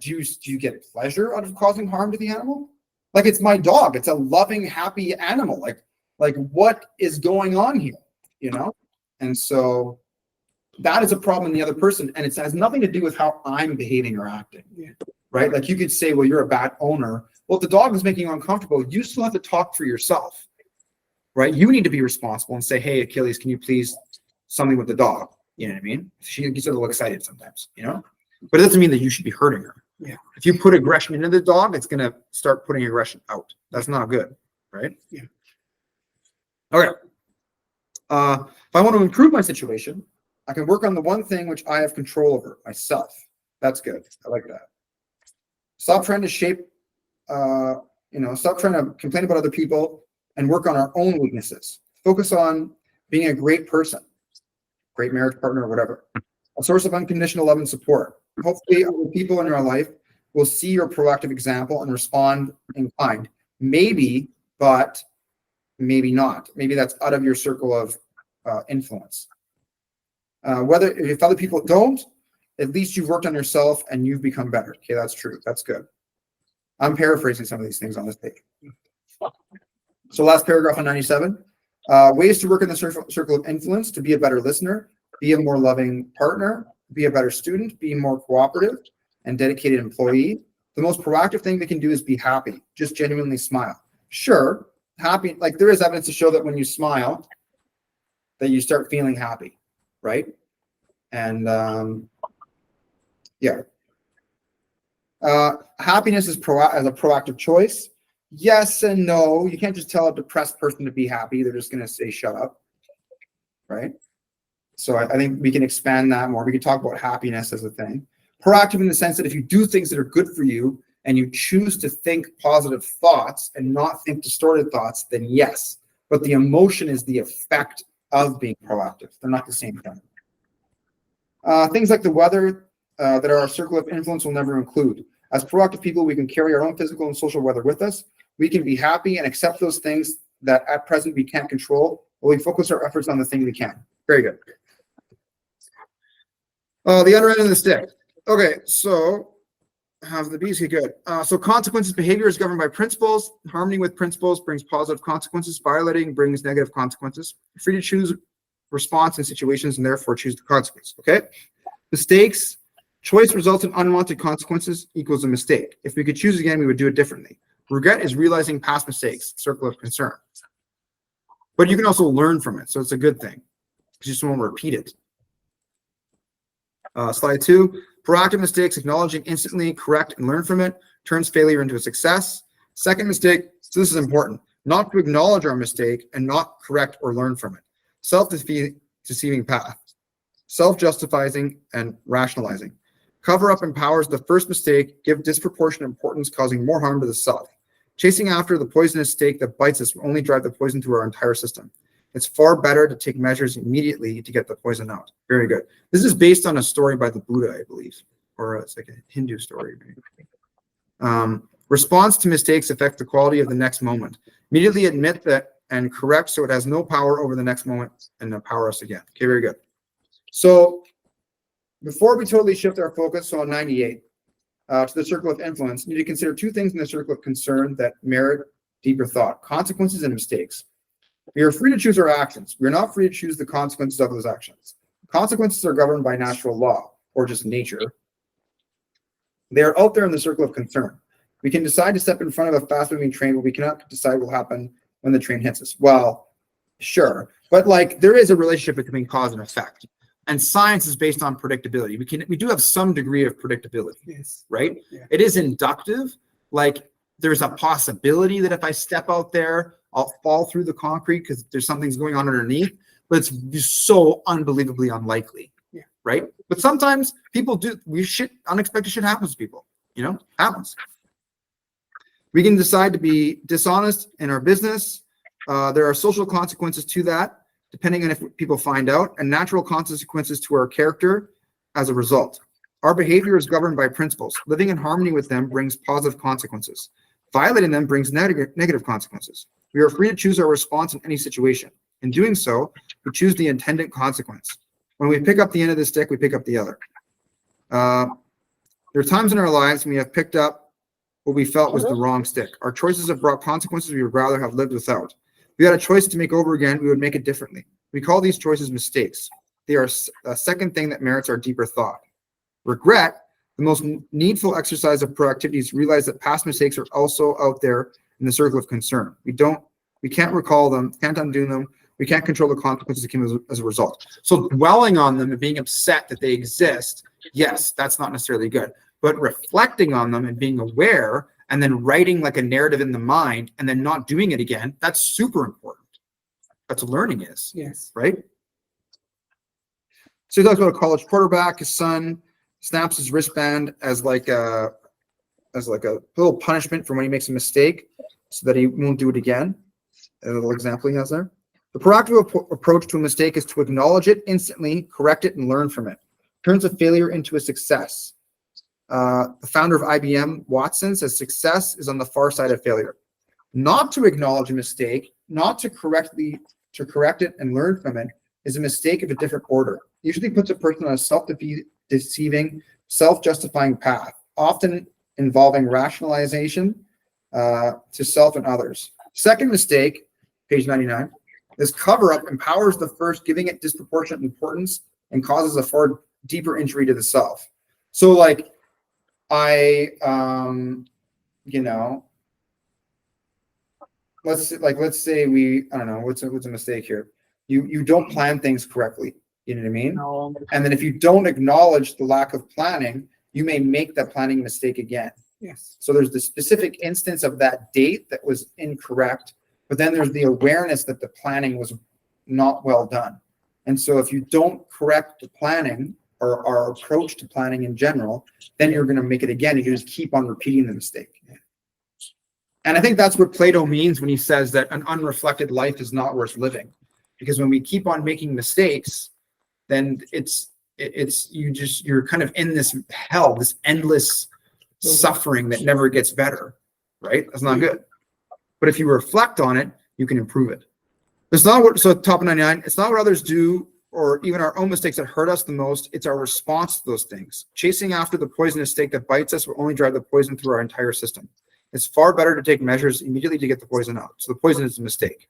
Do you get pleasure out of causing harm to the animal? It's my dog. It's a loving, happy animal. What is going on here? And so that is a problem in the other person, and it has nothing to do with how I'm behaving or acting. Yeah. Right? You could say, well, you're a bad owner Well, if the dog is making you uncomfortable, you still have to talk for yourself, right? You need to be responsible and say, hey, Achilles, can you please something with the dog? You know what I mean? She gets a little excited sometimes, you know? But it doesn't mean that you should be hurting her. Yeah. If you put aggression into the dog, it's going to start putting aggression out. That's not good, right? Yeah. Okay. If I want to improve my situation, I can work on the one thing which I have control over, myself. That's good. I like that. Stop trying to stop trying to complain about other people and work on our own weaknesses. Focus on being a great person, great marriage partner or whatever, a source of unconditional love and support. Hopefully other people in your life will see your proactive example and respond in kind. Maybe, but maybe not. Maybe that's out of your circle of influence. If other people don't, at least you've worked on yourself and you've become better. Okay, that's true. That's good. I'm paraphrasing some of these things on this page. So last paragraph on 97. Ways to work in the circle of influence: to be a better listener, be a more loving partner, be a better student, be more cooperative and dedicated employee. The most proactive thing they can do is be happy. Just genuinely smile. Sure, happy, like there is evidence to show that when you smile, that you start feeling happy, right? And happiness is as a proactive choice. Yes and no. You can't just tell a depressed person to be happy. They're just going to say, shut up, right? So I think we can expand that more. We can talk about happiness as a thing. Proactive in the sense that if you do things that are good for you and you choose to think positive thoughts and not think distorted thoughts, then yes. But the emotion is the effect of being proactive. They're not the same thing. Things like the weather that our circle of influence will never include. As proactive people, we can carry our own physical and social weather with us. We can be happy and accept those things that at present we can't control, while we focus our efforts on the thing we can. Very good. The other end of the stick. Okay, so have the B's get good. So consequences, behavior is governed by principles. Harmony with principles brings positive consequences. Violating brings negative consequences. You're free to choose response in situations and therefore choose the consequence. Okay. Mistakes. Choice results in unwanted consequences equals a mistake. If we could choose again, we would do it differently. Regret is realizing past mistakes, circle of concern. But you can also learn from it, so it's a good thing. You just won't repeat it. Slide 2. Proactive mistakes, acknowledging instantly, correct, and learn from it, turns failure into a success. Second mistake, so this is important, not to acknowledge our mistake and not correct or learn from it. Self-deceiving path. Self-justifying and rationalizing. Cover up empowers the first mistake, give disproportionate importance, causing more harm to the self. Chasing after the poisonous snake that bites us will only drive the poison through our entire system. It's far better to take measures immediately to get the poison out. Very good. This is based on a story by the Buddha, I believe, or it's like a Hindu story. Response to mistakes affect the quality of the next moment. Immediately admit that and correct so it has no power over the next moment and empower us again. Okay, very good. So before we totally shift our focus, so on 98, to the circle of influence, you need to consider two things in the circle of concern that merit deeper thought: consequences and mistakes. We are free to choose our actions. We are not free to choose the consequences of those actions. Consequences are governed by natural law, or just nature. They are out there in the circle of concern. We can decide to step in front of a fast-moving train, but we cannot decide what will happen when the train hits us. Well, sure, but like there is a relationship between cause and effect. And science is based on predictability. We do have some degree of predictability, Yes. right? Yeah. It is inductive. Like there's a possibility that if I step out there, I'll fall through the concrete because there's something's going on underneath, but it's just so unbelievably unlikely. Yeah. Right. But sometimes people do, unexpected shit happens to people, happens. We can decide to be dishonest in our business. There are social consequences to that, depending on if people find out, and natural consequences to our character as a result. Our behavior is governed by principles. Living in harmony with them brings positive consequences. Violating them brings negative consequences. We are free to choose our response in any situation. In doing so, we choose the intended consequence. When we pick up the end of the stick, we pick up the other. There are times in our lives when we have picked up what we felt was the wrong stick. Our choices have brought consequences we would rather have lived without. If we had a choice to make over again, we would make it differently. We call these choices mistakes. They are a second thing that merits our deeper thought. Regret The most needful exercise of proactivity is to realize that past mistakes are also out there in the circle of concern. We can't recall them, can't undo them. We can't control the consequences that came as a result. So dwelling on them and being upset that they exist, yes, that's not necessarily good. But reflecting on them and being aware and then writing like a narrative in the mind and then not doing it again, that's super important. That's what learning is, Yes. right? So he talks about a college quarterback. His son snaps his wristband as like a little punishment for when he makes a mistake, so that he won't do it again. A little example he has there. The proactive approach to a mistake is to acknowledge it instantly, correct it, and learn from it. Turns a failure into a success. The founder of IBM, Watson, says success is on the far side of failure. Not to acknowledge a mistake, not to correct it and learn from it, is a mistake of a different order. Usually puts a person on a self-deceiving, self-justifying path, often involving rationalization to self and others. Second mistake, page 99, this cover-up empowers the first, giving it disproportionate importance and causes a far deeper injury to the self. So like, let's say I don't know, what's a mistake here? You don't plan things correctly. You know what I mean? No. And then if you don't acknowledge the lack of planning, you may make that planning mistake again. Yes. So there's the specific instance of that date that was incorrect, but then there's the awareness that the planning was not well done. And so if you don't correct the planning or our approach to planning in general, then you're going to make it again. You just keep on repeating the mistake. And I think that's what Plato means when he says that an unreflected life is not worth living. Because when we keep on making mistakes, then you're kind of in this hell, this endless suffering that never gets better, right? That's not good. But if you reflect on it, you can improve it. It's not what, so top of 99, it's not what others do or even our own mistakes that hurt us the most. It's our response to those things. Chasing after the poisonous snake that bites us will only drive the poison through our entire system. It's far better to take measures immediately to get the poison out. So the poison is a mistake.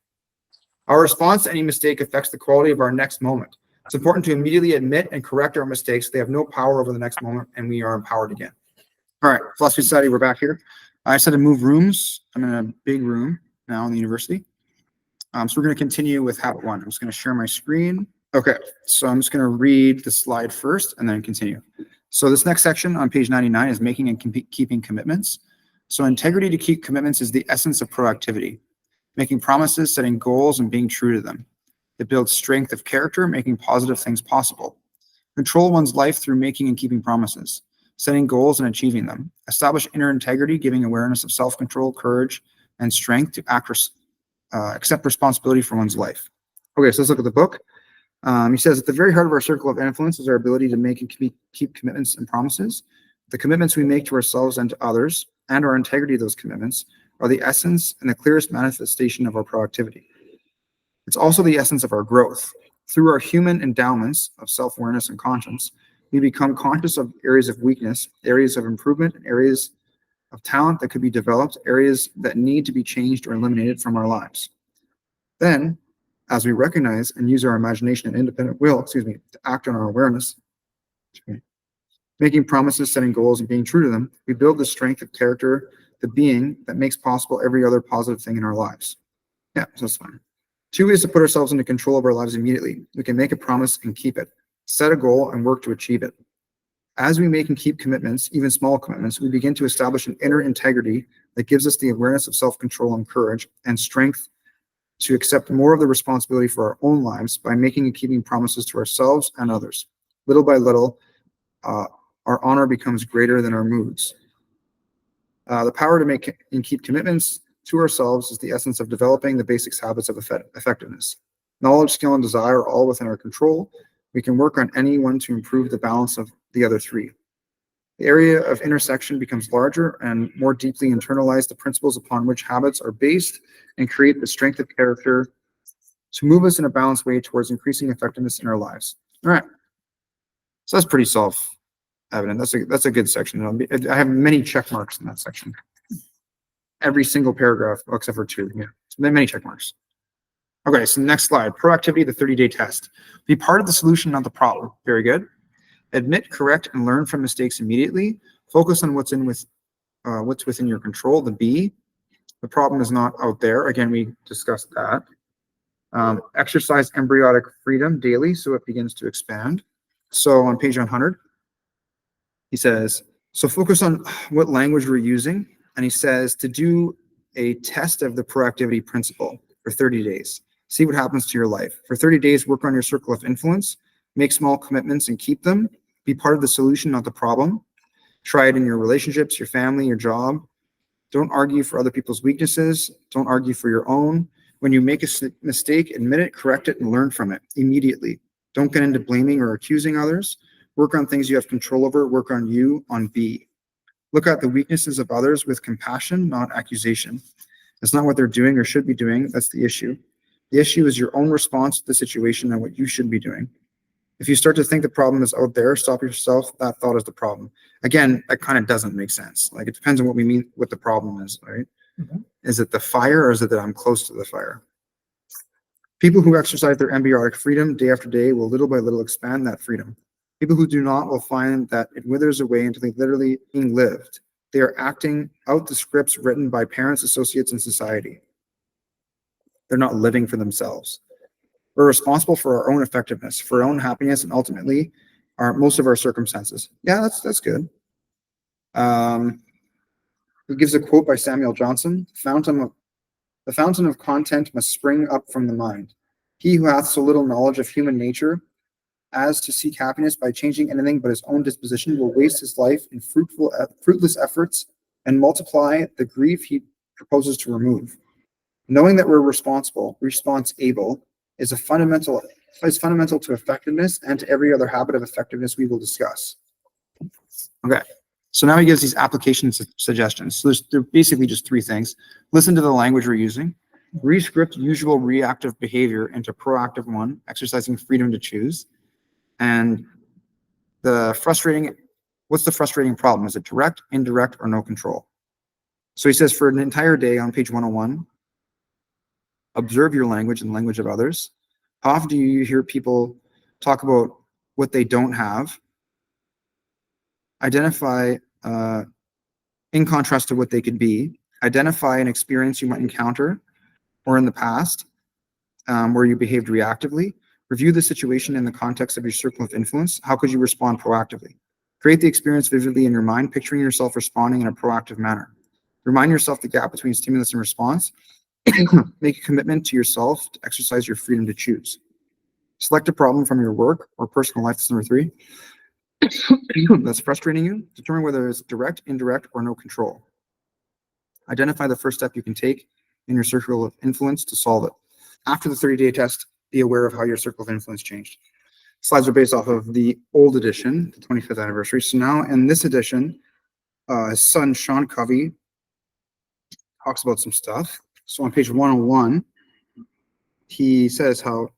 Our response to any mistake affects the quality of our next moment. It's important to immediately admit and correct our mistakes. They have no power over the next moment, and we are empowered again. All right, Philosophy Society, we're back here. I said to move rooms. I'm in a big room now in the university. So we're going to continue with habit one. I'm just going to share my screen. Okay, so I'm just going to read the slide first and then continue. So this next section on page 99 is making and keeping commitments. So integrity to keep commitments is the essence of proactivity. Making promises, setting goals, and being true to them. It builds strength of character, making positive things possible. Control one's life through making and keeping promises, setting goals and achieving them. Establish inner integrity, giving awareness of self-control, courage, and strength to accept responsibility for one's life. Okay, so let's look at the book. He says, at the very heart of our circle of influence is our ability to make and keep commitments and promises. The commitments we make to ourselves and to others, and our integrity of those commitments, are the essence and the clearest manifestation of our proactivity. It's also the essence of our growth. Through our human endowments of self-awareness and conscience, we become conscious of areas of weakness, areas of improvement, and areas of talent that could be developed, areas that need to be changed or eliminated from our lives. Then, as we recognize and use our imagination and independent will, to act on our awareness, making promises, setting goals, and being true to them, we build the strength of character, the being that makes possible every other positive thing in our lives. Yeah, so that's fine. 2 ways to put ourselves into control of our lives immediately. We can make a promise and keep it, set a goal and work to achieve it. As we make and keep commitments, even small commitments, we begin to establish an inner integrity that gives us the awareness of self-control and courage and strength to accept more of the responsibility for our own lives by making and keeping promises to ourselves and others. Little by little, our honor becomes greater than our moods. The power to make and keep commitments to ourselves is the essence of developing the basic habits of effectiveness. Knowledge, skill, and desire are all within our control. We can work on any one to improve the balance of the other 3. The area of intersection becomes larger and more deeply internalize the principles upon which habits are based and create the strength of character to move us in a balanced way towards increasing effectiveness in our lives. All right. So that's pretty self-evident. That's a good section. I have many check marks in that section. Every single paragraph, except for 2. Yeah, so many check marks. Okay, so next slide. Proactivity, the 30-day test. Be part of the solution, not the problem. Very good. Admit, correct, and learn from mistakes immediately. Focus on what's within your control. The B, the problem is not out there. Again, we discussed that. Exercise embryonic freedom daily so it begins to expand. So on page 100, he says, so focus on what language we're using. And he says to do a test of the proactivity principle for 30 days. See what happens to your life. For 30 days, work on your circle of influence, make small commitments and keep them. Be part of the solution, not the problem. Try it in your relationships, your family, your job. Don't argue for other people's weaknesses. Don't argue for your own. When you make a mistake, admit it, correct it, and learn from it immediately. Don't get into blaming or accusing others. Work on things you have control over. Work on you, on B. Look at the weaknesses of others with compassion, not accusation. It's not what they're doing or should be doing. That's the issue. The issue is your own response to the situation and what you should be doing. If you start to think the problem is out there, stop yourself. That thought is the problem. Again, that kind of doesn't make sense. Like, it depends on what we mean, what the problem is, right? Mm-hmm. Is it the fire, or is it that I'm close to the fire? People who exercise their embryonic freedom day after day will little by little expand that freedom. People who do not will find that it withers away until they literally being lived. They are acting out the scripts written by parents, associates, and society. They're not living for themselves. We're responsible for our own effectiveness, for our own happiness, and ultimately most of our circumstances. Yeah, that's good. He gives a quote by Samuel Johnson: "The fountain of content must spring up from the mind. He who hath so little knowledge of human nature as to seek happiness by changing anything but his own disposition will waste his life in fruitless efforts and multiply the grief he proposes to remove. Knowing that we're response-able is fundamental to effectiveness and to every other habit of effectiveness we will discuss." Okay, so now he gives these application suggestions. So they're basically just three things. Listen to the language we're using. Rescript usual reactive behavior into proactive one, exercising freedom to choose. And what's the frustrating problem? Is it direct, indirect, or no control? So he says for an entire day on page 101, observe your language and the language of others. How often do you hear people talk about what they don't have? Identify, in contrast to what they could be, identify an experience you might encounter or in the past where you behaved reactively. Review the situation in the context of your circle of influence. How could you respond proactively? Create the experience vividly in your mind, picturing yourself responding in a proactive manner. Remind yourself the gap between stimulus and response. Make a commitment to yourself to exercise your freedom to choose. Select a problem from your work or personal life. That's number 3. That's frustrating you. Determine whether it's direct, indirect, or no control. Identify the first step you can take in your circle of influence to solve it. After the 30-day test, be aware of how your circle of influence changed. Slides are based off of the old edition, the 25th anniversary. So now in this edition, his son, Sean Covey, talks about some stuff. So on page 101, he says how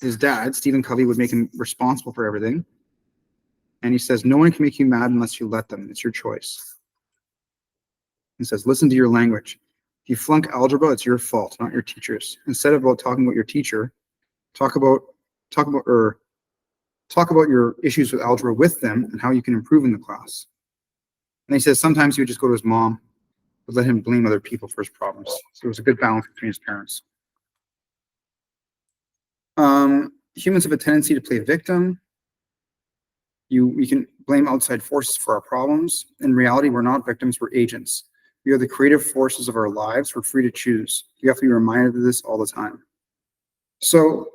his dad, Stephen Covey, would make him responsible for everything. And he says, no one can make you mad unless you let them. It's your choice. He says, listen to your language. If you flunk algebra, it's your fault, not your teacher's. Instead of talking about your teacher, talk about your issues with algebra with them and how you can improve in the class. And he says sometimes he would just go to his mom, but let him blame other people for his problems. So it was a good balance between his parents. Humans have a tendency to play victim. We can blame outside forces for our problems. In reality, we're not victims, we're agents. We are the creative forces of our lives. We're free to choose. You have to be reminded of this all the time. So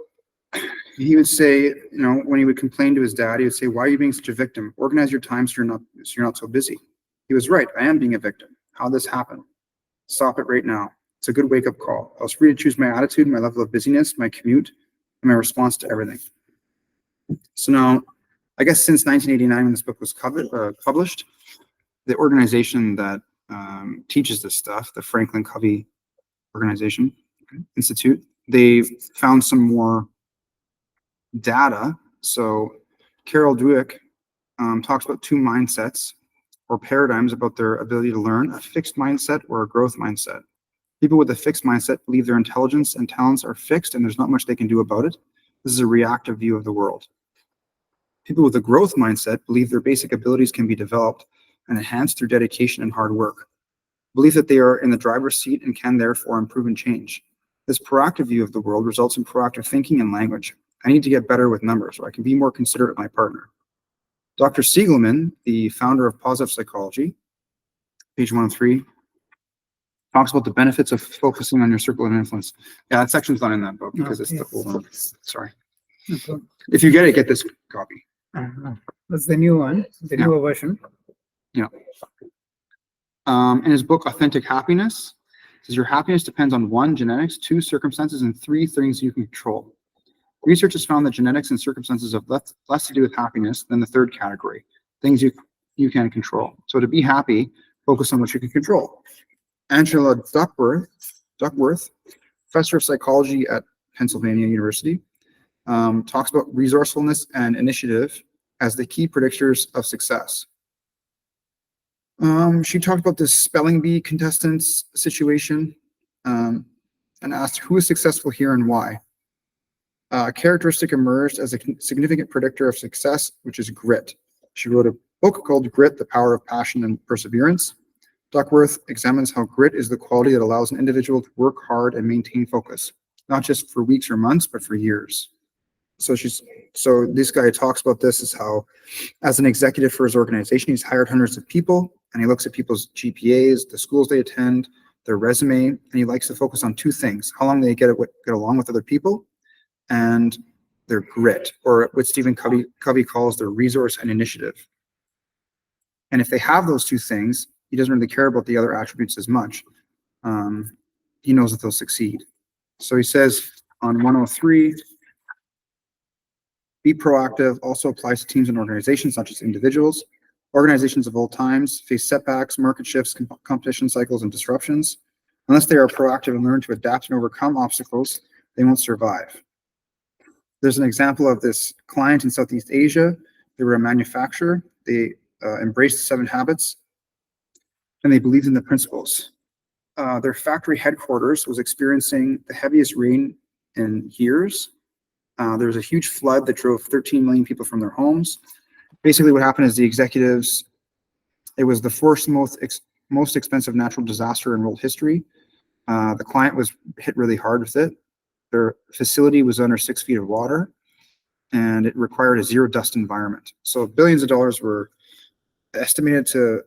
he would say, when he would complain to his dad, he would say, why are you being such a victim? Organize your time so you're not so busy. He was right. I am being a victim. How'd this happen? Stop it right now. It's a good wake-up call. I was free to choose my attitude, my level of busyness, my commute, and my response to everything. So now, I guess since 1989, when this book was published, the organization that teaches this stuff, the Franklin Covey Organization Institute, they've found some more data. So Carol Dweck talks about 2 mindsets or paradigms about their ability to learn: a fixed mindset or a growth mindset. People with a fixed mindset believe their intelligence and talents are fixed and there's not much they can do about it. This is a reactive view of the world. People with a growth mindset believe their basic abilities can be developed and enhanced through dedication and hard work. Believe that they are in the driver's seat and can therefore improve and change. This proactive view of the world results in proactive thinking and language. I need to get better with numbers, or I can be more considerate of my partner. Dr. Siegelman, the founder of positive psychology, page 103, talks about the benefits of focusing on your circle of influence. Yeah, that section's not in that book because it's the old one. Sorry. Okay. If you get this copy. That's the new one, the Yeah. newer version. In his book, Authentic Happiness, it says your happiness depends on 1, genetics, 2, circumstances, and 3, things you can control. Research has found that genetics and circumstances have less to do with happiness than the third category, things you can control. So to be happy, focus on what you can control. Angela Duckworth, professor of psychology at Pennsylvania University, talks about resourcefulness and initiative as the key predictors of success. She talked about this spelling bee contestants situation and asked who is successful here and why. A characteristic emerged as a significant predictor of success, which is grit. She wrote a book called Grit, The Power of Passion and Perseverance. Duckworth examines how grit is the quality that allows an individual to work hard and maintain focus, not just for weeks or months, but for years. So this guy talks about this as how, as an executive for his organization, he's hired hundreds of people, and he looks at people's GPAs, the schools they attend, their resume, and he likes to focus on 2 things: how long they get along with other people, and their grit, or what Stephen Covey calls their resource and initiative. And if they have those 2 things, he doesn't really care about the other attributes as much. He knows that they'll succeed. So he says on 103, be proactive also applies to teams and organizations, not just individuals. Organizations of all times face setbacks, market shifts, competition cycles, and disruptions. Unless they are proactive and learn to adapt and overcome obstacles, they won't survive. There's an example of this client in Southeast Asia. They were a manufacturer. They embraced the 7 habits, and they believed in the principles. Their factory headquarters was experiencing the heaviest rain in years. There was a huge flood that drove 13 million people from their homes. Basically what happened is the executives, it was the first most expensive natural disaster in world history. The client was hit really hard with it. Their facility was under 6 feet of water, and it required a zero dust environment. So billions of dollars were estimated to,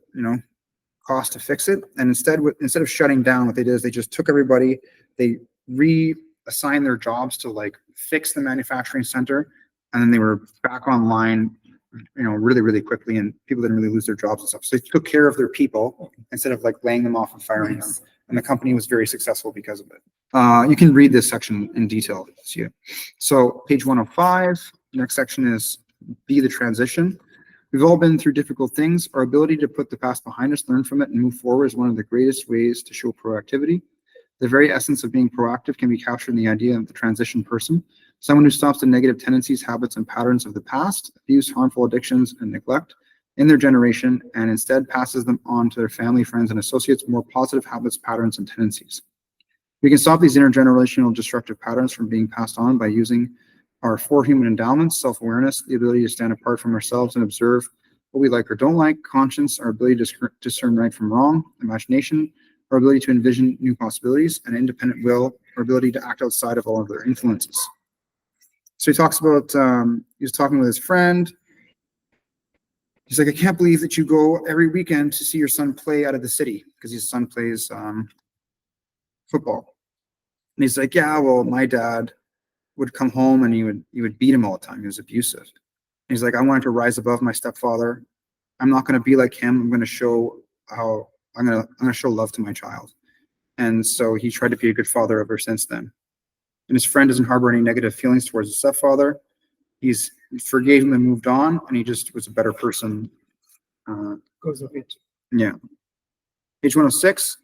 cost to fix it. And instead of shutting down, what they did is they just took everybody, they reassigned their jobs to fix the manufacturing center, and then they were back online, really, really quickly, and people didn't really lose their jobs and stuff. So they took care of their people instead of laying them off and firing them. And the company was very successful because of it. You can read this section in detail. So page 105, next section is be the transition. We've all been through difficult things. Our ability to put the past behind us, learn from it, and move forward is one of the greatest ways to show proactivity. The very essence of being proactive can be captured in the idea of the transition person, someone who stops the negative tendencies, habits, and patterns of the past, abuse, harmful addictions, and neglect in their generation, and instead passes them on to their family, friends, and associates more positive habits, patterns, and tendencies. We can stop these intergenerational destructive patterns from being passed on by using our 4 human endowments: self-awareness, the ability to stand apart from ourselves and observe what we like or don't like; conscience, our ability to discern right from wrong; imagination, our ability to envision new possibilities; and independent will, our ability to act outside of all of their influences. So he talks about, he was talking with his friend. He's like, I can't believe that you go every weekend to see your son play out of the city, because his son plays football. And he's like, yeah, well, my dad would come home and he would beat him all the time. He was abusive. And he's like, I wanted to rise above my stepfather. I'm not going to be like him. I'm going to show how I'm going to show love to my child. And so he tried to be a good father ever since then. And his friend doesn't harbor any negative feelings towards his stepfather. He forgave him and moved on, and he just was a better person Because of it. Yeah. Page 106.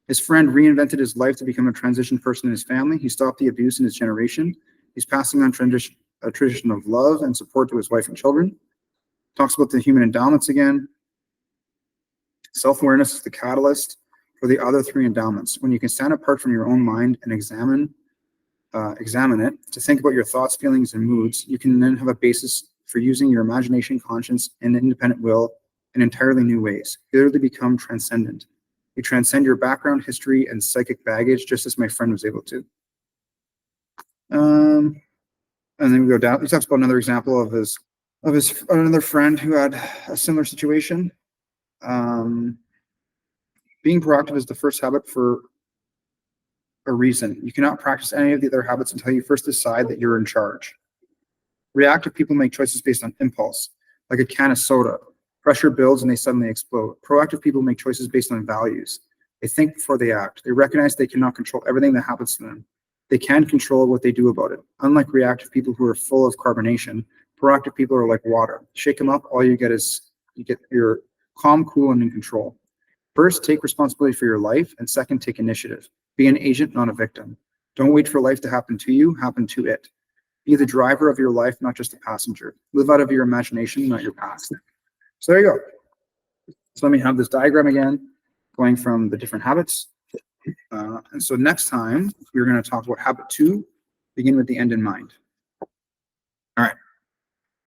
His friend reinvented his life to become a transition person in his family. He stopped the abuse in his generation. He's passing on a tradition of love and support to his wife and children. Talks about the human endowments again. Self-awareness is the catalyst for the other 3 endowments. When you can stand apart from your own mind and examine it, to think about your thoughts, feelings, and moods, you can then have a basis for using your imagination, conscience, and independent will in entirely new ways. You literally become transcendent. You transcend your background, history, and psychic baggage, just as my friend was able to. And then we go down. He talks about another example of his another friend who had a similar situation. Being proactive is the first habit for a reason. You cannot practice any of the other habits until you first decide that you're in charge. Reactive people make choices based on impulse, like a can of soda. Pressure builds and they suddenly explode. Proactive people make choices based on values. They think before they act. They recognize they cannot control everything that happens to them. They can control what they do about it. Unlike reactive people who are full of carbonation, proactive people are like water. Shake them up, all you get is you're calm, cool, and in control. First, take responsibility for your life, and second, take initiative. Be an agent, not a victim. Don't wait for life to happen to you, happen to it. Be the driver of your life, not just a passenger. Live out of your imagination, not your past. So there you go. So let me have this diagram again, going from the different habits. And so next time, we're going to talk about habit 2, begin with the end in mind. All right.